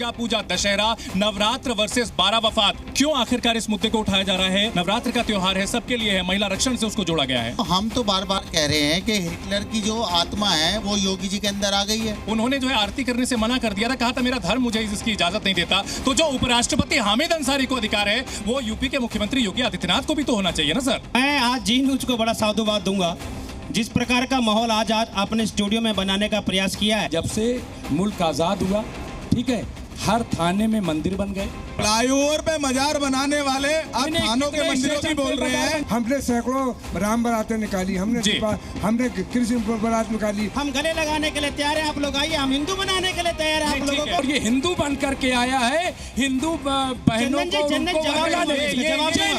Durga Puja, Dussehra, Navratra versus 12 वफात। क्यों आखिरकार इस मुद्दे को उठाया जा रहा है? नवरात्र का त्योहार है, सबके लिए है, महिला रक्षण से उसको जोड़ा गया है। हम तो बार बार कह रहे हैं कि हिटलर की जो आत्मा है वो योगी जी के अंदर आ गई है। उन्होंने जो है आरती करने से मना कर दिया था, कहा था मेरा धर्म मुझे इसकी इजाजत नहीं देता। तो जो उपराष्ट्रपति हामिद अंसारी को अधिकार है वो यूपी के मुख्यमंत्री योगी आदित्यनाथ को भी तो होना चाहिए ना सर। मैं आज जी न्यूज को बड़ा साधुवाद दूंगा, जिस प्रकार का माहौल आज आपने स्टूडियो में बनाने का प्रयास किया है। जब से मुल्क आजाद हुआ, ठीक है, हर थाने में मंदिर बन गए। फ्लाईओवर पे मजार बनाने वाले अब थानों के मंदिरों की बोल रहे हैं। हमने सैकड़ों राम बारातें निकाली, हमने कृष्ण बारात निकाली। हम गले लगाने के लिए तैयार हैं, आप लोग आइए, हम हिंदू बनाने के लिए तैयार हैं आप लोगों को। और ये हिंदू बन करके आया है, हिंदू बहनों को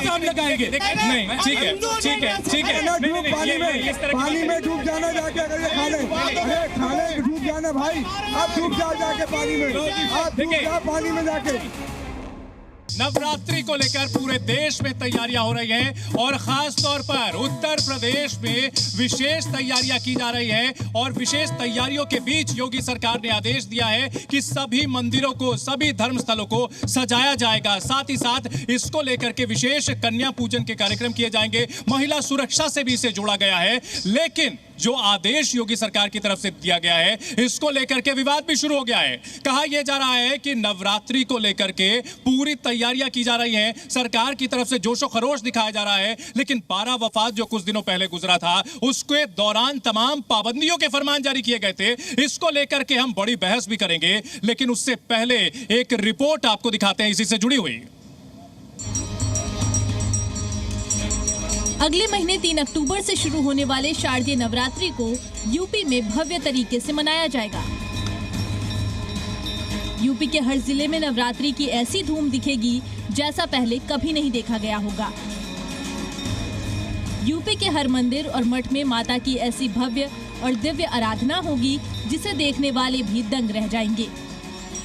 जवाब लगाएंगे। नहीं, ठीक है, ठीक है, ठीक है। पानी में डूब जाना जाके, अगर ये खाने डूब जाना भाई, आप डूब जाओ जाके पानी में, आप डूब जाओ पानी में जाके। नवरात्रि को लेकर पूरे देश में तैयारियां हो रही हैं और खास तौर पर उत्तर प्रदेश में विशेष तैयारियां की जा रही हैं और विशेष तैयारियों के बीच योगी सरकार ने आदेश दिया है कि सभी मंदिरों को, सभी धर्मस्थलों को सजाया जाएगा। साथ ही साथ इसको लेकर के विशेष कन्या पूजन के कार्यक्रम किए जाएंगे। महिला सुरक्षा से भी इसे जोड़ा गया है, लेकिन जो आदेश योगी सरकार की तरफ से दिया गया है इसको लेकर के विवाद भी शुरू हो गया है। कहा यह जा रहा है कि नवरात्रि को लेकर के पूरी तैयारियां की जा रही हैं, सरकार की तरफ से जोशो खरोश दिखाया जा रहा है, लेकिन 12 वफात जो कुछ दिनों पहले गुजरा था उसके दौरान तमाम पाबंदियों के फरमान जारी किए गए थे। इसको लेकर के हम बड़ी बहस भी करेंगे, लेकिन उससे पहले एक रिपोर्ट आपको दिखाते हैं इसी से जुड़ी हुई। अगले महीने 3 अक्टूबर से शुरू होने वाले शारदीय नवरात्रि को यूपी में भव्य तरीके से मनाया जाएगा। यूपी के हर जिले में नवरात्रि की ऐसी धूम दिखेगी जैसा पहले कभी नहीं देखा गया होगा। यूपी के हर मंदिर और मठ में माता की ऐसी भव्य और दिव्य आराधना होगी जिसे देखने वाले भी दंग रह जाएंगे।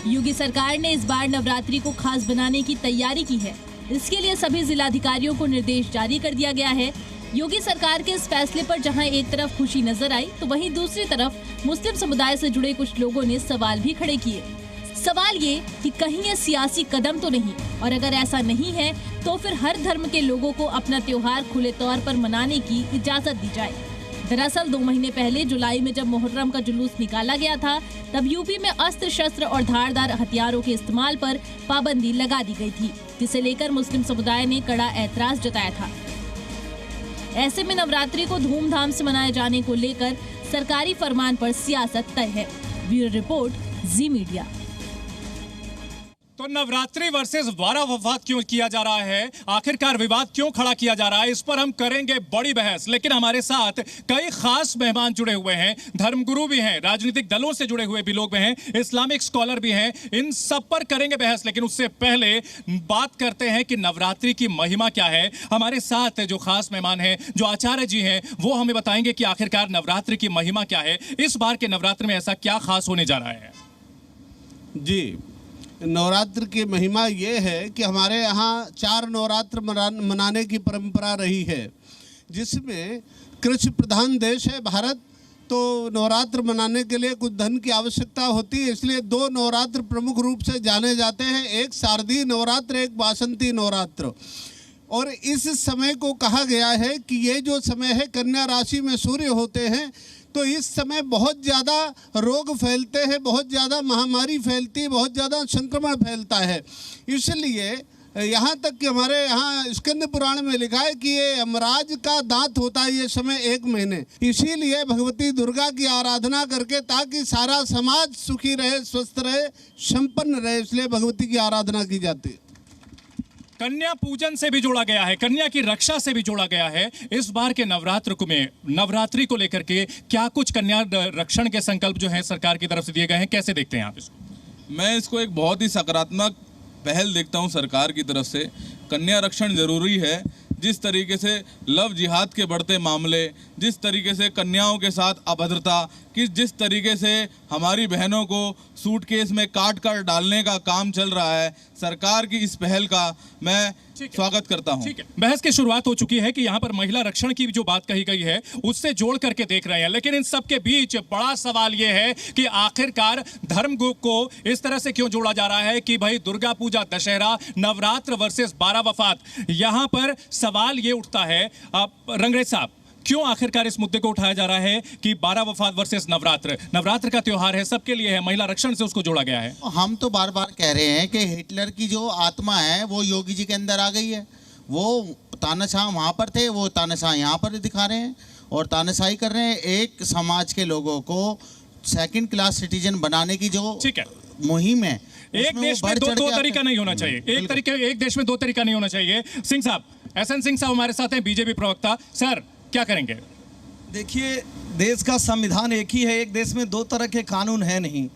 योगी सरकार ने इस बार नवरात्रि को खास बनाने की तैयारी की है। इसके लिए सभी जिलाधिकारियों को निर्देश जारी कर दिया गया है। योगी सरकार के इस फैसले पर जहां एक तरफ खुशी नजर आई, तो वहीं दूसरी तरफ मुस्लिम समुदाय से जुड़े कुछ लोगों ने सवाल भी खड़े किए। सवाल ये कि कहीं ये सियासी कदम तो नहीं, और अगर ऐसा नहीं है तो फिर हर धर्म के लोगों को अपना त्योहार खुले तौर पर मनाने की इजाजत दी जाए। दरअसल 2 महीने पहले जुलाई में जब मुहर्रम का जुलूस निकाला गया था, तब यूपी में अस्त्र शस्त्र और धारदार हथियारों के इस्तेमाल पर पाबंदी लगा दी गई थी, जिसे लेकर मुस्लिम समुदाय ने कड़ा ऐतराज जताया था। ऐसे में नवरात्रि को धूमधाम से मनाए जाने को लेकर सरकारी फरमान पर सियासत तय है। ब्यूरो रिपोर्ट, जी मीडिया। तो नवरात्रि वर्सेस 12 वफात क्यों किया जा रहा है, आखिरकार विवाद क्यों खड़ा किया जा रहा है, इस पर हम करेंगे बड़ी बहस। लेकिन हमारे साथ कई खास मेहमान जुड़े हुए हैं, धर्मगुरु भी हैं, राजनीतिक दलों से जुड़े हुए भी लोग हैं, इस्लामिक स्कॉलर भी हैं, इन सब पर करेंगे बहस। लेकिन उससे पहले बात करते हैं कि नवरात्रि की महिमा क्या है। हमारे साथ जो खास मेहमान हैं, जो आचार्य जी हैं, वो हमें बताएंगे कि आखिरकार नवरात्रि की महिमा क्या है, इस बार के नवरात्र में ऐसा क्या खास होने जा रहा है। जी, नवरात्र की महिमा ये है कि हमारे यहाँ 4 नवरात्र मनाने की परंपरा रही है, जिसमें कृषि प्रधान देश है भारत, तो नवरात्र मनाने के लिए कुछ धन की आवश्यकता होती है, इसलिए 2 नवरात्र प्रमुख रूप से जाने जाते हैं, एक शारदीय नवरात्र, एक वासंती नवरात्र। और इस समय को कहा गया है कि ये जो समय है कन्या राशि में सूर्य होते हैं, तो इस समय बहुत ज़्यादा रोग फैलते हैं, बहुत ज़्यादा महामारी फैलती है, बहुत ज़्यादा संक्रमण फैलता है। इसलिए यहाँ तक कि हमारे यहाँ स्कंद पुराण में लिखा है कि ये यमराज का दांत होता है ये समय 1 महीने। इसीलिए भगवती दुर्गा की आराधना करके, ताकि सारा समाज सुखी रहे, स्वस्थ रहे, संपन्न रहे, इसलिए भगवती की आराधना की जाती है। कन्या पूजन से भी जोड़ा गया है, कन्या की रक्षा से भी जोड़ा गया है। इस बार के नवरात्रि को लेकर के क्या कुछ कन्या रक्षण के संकल्प जो हैं सरकार की तरफ से दिए गए हैं, कैसे देखते हैं आप इसको? मैं इसको एक बहुत ही सकारात्मक पहल देखता हूं सरकार की तरफ से। कन्या रक्षण जरूरी है। जिस तरीके से लव जिहाद के बढ़ते मामले, जिस तरीके से कन्याओं के साथ अभद्रता, कि जिस तरीके से हमारी बहनों को सूटकेस में काट कर डालने का काम चल रहा है, सरकार की इस पहल का मैं स्वागत करता हूं। ठीक है, बहस की शुरुआत हो चुकी है कि यहाँ पर महिला रक्षण की जो बात कही गई है उससे जोड़ करके देख रहे हैं, लेकिन इन सब के बीच बड़ा सवाल ये है कि आखिरकार धर्म को इस तरह से क्यों जोड़ा जा रहा है कि भाई दुर्गा पूजा, दशहरा, नवरात्र वर्सेस 12 वफात। यहाँ पर सवाल ये उठता है रंगरेज साहब, क्यों आखिरकार इस मुद्दे को उठाया जा रहा है कि 12 वफात वर्सेस नवरात्र? नवरात्र का त्योहार है, सबके लिए है, महिला रक्षण से उसको जोड़ा गया है। हम तो बार बार कह रहे हैं कि हिटलर की जो आत्मा है वो योगी जी के अंदर आ गई है। वो तानाशाह वहाँ पर थे, वो तानाशाह यहाँ पर दिखा रहे हैं और तानाशाही कर रहे हैं। एक समाज के लोगों को सेकंड क्लास सिटीजन बनाने की जो मुहिम है, एक देश में दो तरीका नहीं होना चाहिए। एक देश में दो तरीका नहीं होना चाहिए। सिंह साहब, एसएन सिंह साहब हमारे साथ हैं, बीजेपी प्रवक्ता। सर, क्या करेंगे? देखिए, देश का संविधान एक ही है, एक देश में दो तरह के कानून है नहीं,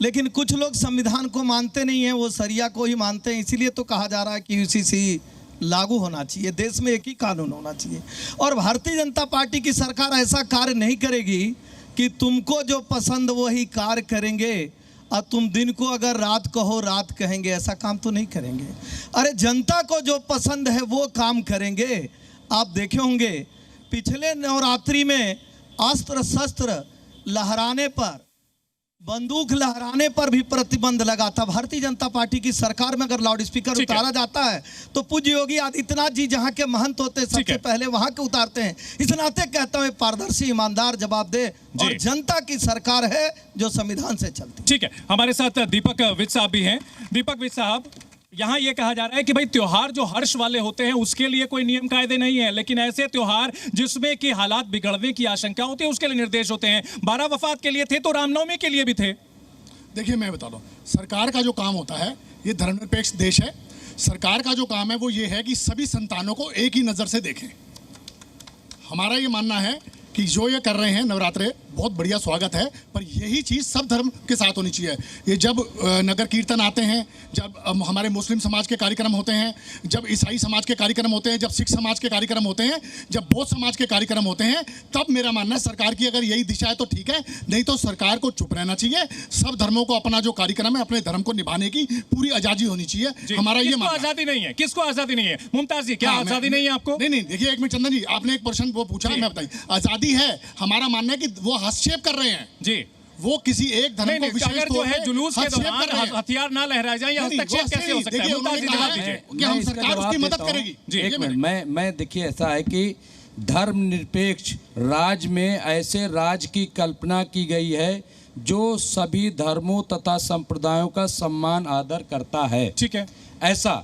लेकिन कुछ लोग संविधान को मानते नहीं हैं, वो शरिया को ही मानते हैं। इसीलिए तो कहा जा रहा है कि यूसीसी लागू होना चाहिए, देश में एक ही कानून होना चाहिए। और भारतीय जनता पार्टी की सरकार ऐसा कार्य नहीं करेगी कि तुमको जो पसंद वही कार्य करेंगे और तुम दिन को अगर रात कहो रात कहेंगे, ऐसा काम तो नहीं करेंगे। अरे जनता को जो पसंद है वो काम करेंगे। आप देखे होंगे पिछले नवरात्रि में अस्त्र शस्त्र लहराने पर, बंदूक लहराने पर भी प्रतिबंध लगा था। भारतीय जनता पार्टी की सरकार में अगर लाउड स्पीकर उतारा जाता है तो पूज्य योगी आदित्यनाथ जी जहां के महंत होते हैं सबसे पहले वहां के उतारते हैं। इस नाते कहता हूं पारदर्शी, ईमानदार, जवाबदेह और जनता की सरकार है जो संविधान से चलती है। ठीक है, हमारे साथ दीपक विज साहब भी हैं। दीपक विज साहब, यहाँ ये कहा जा रहा है कि भाई त्योहार जो हर्ष वाले होते हैं उसके लिए कोई नियम कायदे नहीं है, लेकिन ऐसे त्योहार जिसमें कि हालात बिगड़ने की आशंका होती है उसके लिए निर्देश होते हैं। 12 वफात के लिए थे तो रामनवमी के लिए भी थे। देखिए, मैं बता दूं, सरकार का जो काम होता है, ये धर्मनिरपेक्ष देश है। सरकार का जो काम है वो ये है कि सभी संतानों को एक ही नज़र से देखें। हमारा ये मानना है कि जो ये कर रहे हैं नवरात्रे, बहुत बढ़िया, स्वागत है, पर यही चीज़ सब धर्म के साथ होनी चाहिए। ये जब नगर कीर्तन आते हैं, जब हमारे मुस्लिम समाज के कार्यक्रम होते हैं, जब ईसाई समाज के कार्यक्रम होते हैं, जब सिख समाज के कार्यक्रम होते हैं, जब बौद्ध समाज के कार्यक्रम होते हैं, तब मेरा मानना है सरकार की अगर यही दिशा है तो ठीक है, नहीं तो सरकार को चुप रहना चाहिए। सब धर्मों को अपना जो कार्यक्रम है, अपने धर्म को निभाने की पूरी आज़ादी होनी चाहिए। हमारा ये मानना है। आज़ादी नहीं है, किसको आज़ादी नहीं है? मुमताज जी, क्या आज़ादी नहीं है आपको? नहीं, देखिए एक मिनट चंदन जी, आपने एक प्रश्न वो पूछा, मैं बताइए। आज़ादी है, हमारा मानना है कि वो हस्तक्षेप कर रहे हैं जी, वो किसी एक धर्म को विशेष अगर जो है जुलूस के दौरान हथियार ना लहराए जाए, या हस्तक्षेप कैसे हो सकता है? मुमताज जी, जवाब दीजिए कि हम सरकार उसकी मदद करेगी। जी, एक मिनट, मैं देखिए, ऐसा है कि धर्मनिरपेक्ष राज्य में ऐसे राज्य की कल्पना की गई है जो सभी धर्मों तथा संप्रदायों का सम्मान आदर करता है। ठीक है, ऐसा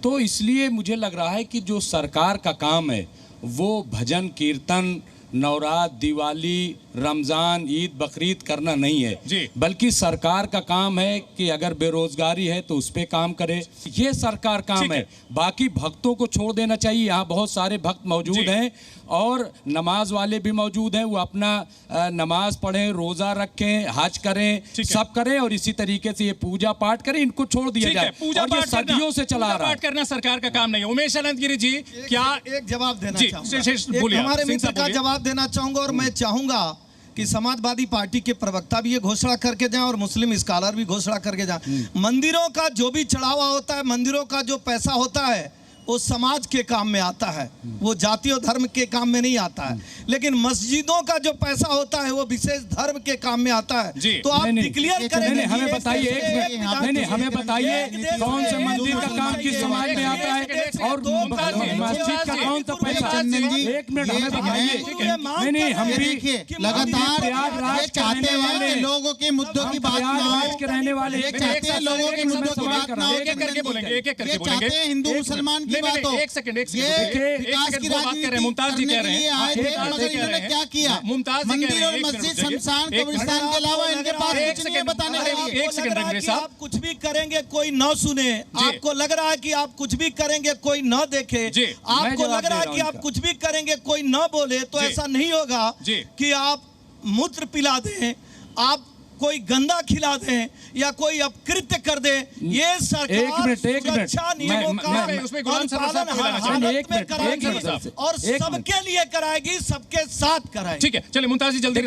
तो इसलिए मुझे लग रहा है कि जो सरकार का काम है वो भजन कीर्तन, नवरात्र, दिवाली, रमज़ान, ईद, बकरीद करना नहीं है, बल्कि सरकार का काम है कि अगर बेरोजगारी है तो उस पर काम करे। ये सरकार काम है। बाकी भक्तों को छोड़ देना चाहिए। यहाँ बहुत सारे भक्त मौजूद हैं और नमाज वाले भी मौजूद हैं, वो अपना नमाज पढ़ें, रोज़ा रखें, हज करें, सब करें और इसी तरीके से ये पूजा पाठ करें। इनको छोड़ दिया जाए। पूजा पाठ सदियों से चला रहा है। करना सरकार का काम नहीं है। उमेश अनंतगिरी जी, क्या एक जवाब देना चाहूंगा, हमारे मित्र का जवाब देना चाहूंगा। और मैं चाहूंगा कि समाजवादी पार्टी के प्रवक्ता भी ये घोषणा करके जाएं और मुस्लिम स्कॉलर भी घोषणा करके जाएं। मंदिरों का जो भी चढ़ावा होता है, मंदिरों का जो पैसा होता है, वो समाज के काम में आता है, वो जाति और धर्म के काम में नहीं आता है। लेकिन मस्जिदों का जो पैसा होता है वो विशेष धर्म के काम में आता है। तो आप डिक्लेयर करें, हमें बताइए, हमें बताइए कौन से मंदिर का काम किस समाज में आता है और मस्जिद का कौन सा पैसा। एक मिनट, हमें बताइए। नहीं, हम भी लगातार चाहते वाले लोगों के मुद्दों की बात के रहने वाले चाहते हैं, लोगों के मुद्दों की बात ना हो, एक करके बोलेंगे, एक करके चाहते हैं हिंदू मुसलमान की बात हो। एक सेकंड, विकास की राजनीति करने के लिए आए थे, मगर इन्होंने क्या किया? मंदिर और मस्जिद, शमशान, कब्रिस्तान के अलावा इनके पास कुछ नहीं बताने के लिए। एक सेकंड रंगरेज साहब, आप कुछ भी करेंगे कोई न सुने, आपको लग रहा है कि आप कुछ भी करेंगे कोई न देखे, आपको लग रहा है कि आप कुछ भी करेंगे कोई न बोले, तो ऐसा नहीं होगा कि आप मूत्र पिला दें, आप कोई गंदा खिला दें या कोई अपकृत्य कर दे। ये सरकार सुरक्षा नियमों का पालन और सबके लिए कराएगी, सबके साथ कराएगी। ठीक है, चलिए मुमताज जी जल्दी।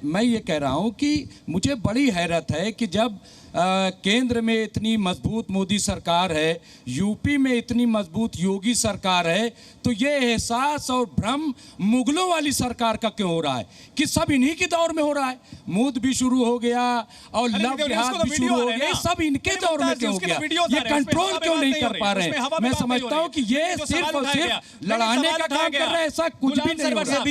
मैं ये कह रहा हूं कि मुझे बड़ी हैरत है कि जब केंद्र में इतनी मजबूत मोदी सरकार है, यूपी में इतनी मजबूत योगी सरकार है, तो ये एहसास और भ्रम मुगलों वाली सरकार का क्यों हो रहा है कि सब इन्हीं के दौर में हो रहा है? मूद भी शुरू हो गया और लव जिहाद भी शुरू हो गया, सब इनके दौर में क्यों हो गया? ये कंट्रोल क्यों नहीं कर पा रहे हैं? मैं समझता हूँ कि ये सिर्फ और सिर्फ लड़ाने का काम कर रहे हैं, ऐसा कुछ भी नहीं हो रहा।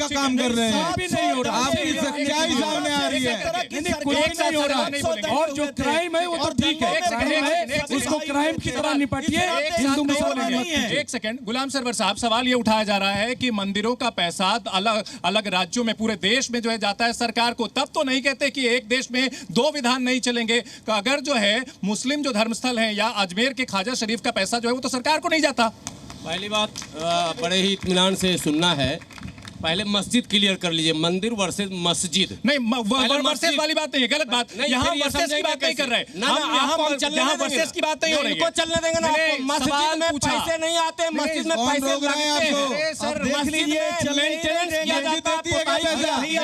काम कर रहे हैं, भी नहीं हो रहा, आपकी सच्चाई सामने आ रही है। कुछ नहीं हो रहा। और जो क्राइम है वो तो ठीक है, क्राइम है, उसको क्राइम की तरह निपटिए। हिंदू मुसलमान मत कीजिए। एक सेकंड गुलाम सरवर साहब, सवाल ये उठाया जा रहा है कि मंदिरों का पैसा अलग अलग राज्यों में पूरे देश में जो है जाता है सरकार को, तब तो नहीं कहते कि एक देश में दो विधान नहीं चलेंगे। अगर जो है मुस्लिम जो धर्मस्थल हैं या अजमेर के ख्वाजा शरीफ का पैसा जो है वो तो सरकार को नहीं जाता। पहली बात बड़े ही इत्मीनान से सुनना है, पहले मस्जिद क्लियर कर लीजिए, मंदिर वर्सेस मस्जिद नहीं, वर्सेस वाली बात नहीं है, गलत बात। यहाँ वर्सेस की बात नहीं कर रहे, यहाँ वर्सेस की बात नहीं हो रही है। इनको चलने देंगे ना, मस्जिद में पैसे नहीं आते, मस्जिद में पैसे लगते हैं। सर देख लीजिए, मेंटेनेंस किया जाता है,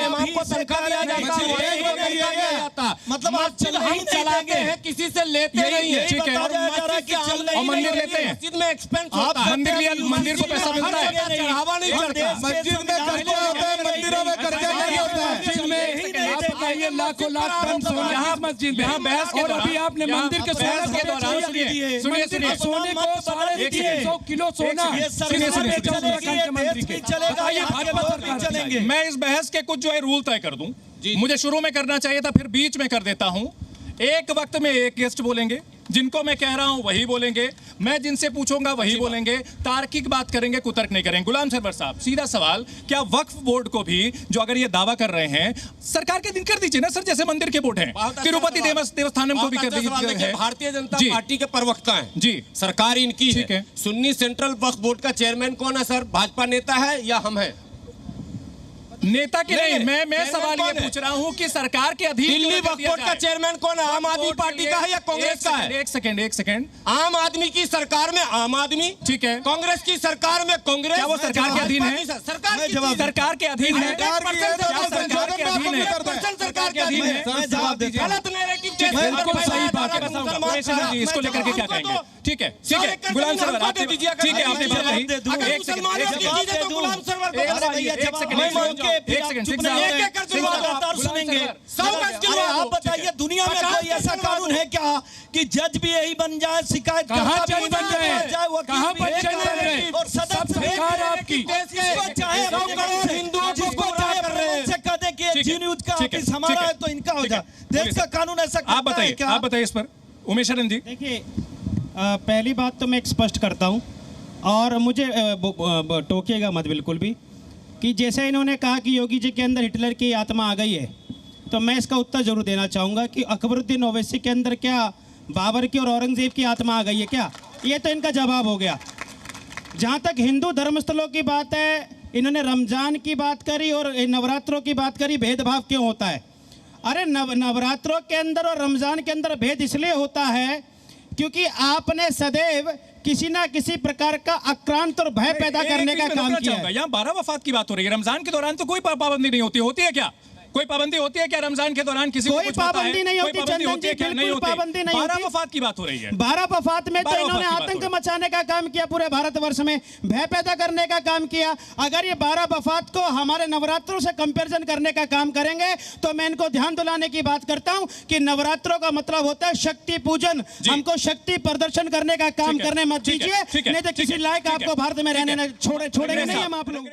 इमाम को तनख्वाह दिया जाता है, मतलब मस्जिद हम चलाते हैं, किसी से लेते नहीं है। ठीक है, और मंदिर लेते हैं, मस्जिद में एक्सपेंस होता है, मंदिर को पैसा मिलता है, चढ़ावा नहीं चढ़ता। मस्जिद में कर्जा होता है, मंदिरों में कर्जा नहीं होता है। आप बताइए, लाखों लाख टन सोना यहाँ मस्जिद में, और अभी आपने मंदिर के सोने के दौरान सुनिए सोने को 350 किलो सोना चलेंगे। मैं इस बहस के कुछ जो है रूल तय कर दूं, मुझे शुरू में करना चाहिए था, फिर बीच में कर देता हूं। एक वक्त में एक गेस्ट बोलेंगे, जिनको मैं कह रहा हूं वही बोलेंगे, मैं जिनसे पूछूंगा वही बोलेंगे, तार्किक बात करेंगे, कुतर्क नहीं करेंगे। गुलाम सरवर साहब, सीधा सवाल, क्या वक्फ बोर्ड को भी जो अगर ये दावा कर रहे हैं सरकार के दिन कर दीजिए ना सर, जैसे मंदिर के बोर्ड हैं, तिरुपति देवस्थानम को भी कर दीजिए। भारतीय जनता पार्टी के प्रवक्ता हैं जी, सरकार इनकी है। सुन्नी सेंट्रल वक्फ बोर्ड का चेयरमैन कौन है सर? भाजपा नेता है या हम हैं? नेता के नहीं, मैं सवाल ये पूछ रहा हूं कि सरकार के अधीन दिल्ली वक्फ बोर्ड का चेयरमैन कौन है? आम आदमी पार्टी का है या कांग्रेस का है? एक सेकंड, आम आदमी की सरकार में आम आदमी, ठीक है, कांग्रेस की सरकार में कांग्रेस। क्या वो सरकार के अधीन है? सरकार के अधीन है, सरकार के अधीन है, सरकार के अधीन है। गलत नैरेटिव, बिल्कुल सही बात है, इसको लेकर के क्या कहेंगे? ठीक है गुलाम सरवर, आपने ठीक है, आपने बात कही। एक सेकंड, आप बताइए, दुनिया में कोई ऐसा कानून है क्या कि जज भी यही बन जाए, शिकायत कहाँ जज बन जाए, कहाँ पंचायत बन जाए, और सदन सरकार आपकी चाहे 100 करोड़ हिंदुओं को से कह दे कि जी न्यूज का ऑफिस हमारा है तो इनका हो जाए। देश का कानून ऐसा आप बताइए इस पर। उमेश शरण जी, देखिए, पहली बात तो मैं एक स्पष्ट करता हूं, और मुझे टोकिएगा मत बिल्कुल भी, कि जैसे इन्होंने कहा कि योगी जी के अंदर हिटलर की आत्मा आ गई है, तो मैं इसका उत्तर जरूर देना चाहूँगा कि अकबरुद्दीन ओवैसी के अंदर क्या बाबर की और औरंगजेब की आत्मा आ गई है क्या? ये तो इनका जवाब हो गया। जहाँ तक हिंदू धर्मस्थलों की बात है, इन्होंने रमजान की बात करी और नवरात्रों की बात करी, भेदभाव क्यों होता है? अरे नवरात्रों के अंदर और रमजान के अंदर भेद इसलिए होता है क्योंकि आपने सदैव किसी ना किसी प्रकार का आक्रांत और भय पैदा करने का काम किया है। यहाँ 12 वफात की बात हो रही है, रमजान के दौरान तो कोई पाबंदी नहीं होती है क्या? कोई पाबंदी होती है क्या रमजान के दौरान? किसी कोई पाबंदी नहीं होती, चंदन जी, बिल्कुल पाबंदी नहीं होती। 12 वफात की बात हो रही है। 12 वफात में तो इन्होंने आतंक मचाने का काम किया, पूरे भारतवर्ष में भय पैदा करने का काम किया। अगर ये 12 वफात को हमारे नवरात्रों से कंपैरिजन करने का काम करेंगे तो मैं इनको ध्यान दिलाने की बात करता हूं कि नवरात्रों का मतलब होता है शक्ति पूजन। हमको शक्ति प्रदर्शन करने का काम करने मत दीजिए, नहीं तो किसी लायक आपको भारत में रहने छोड़ेंगे नहीं हम आप लोग।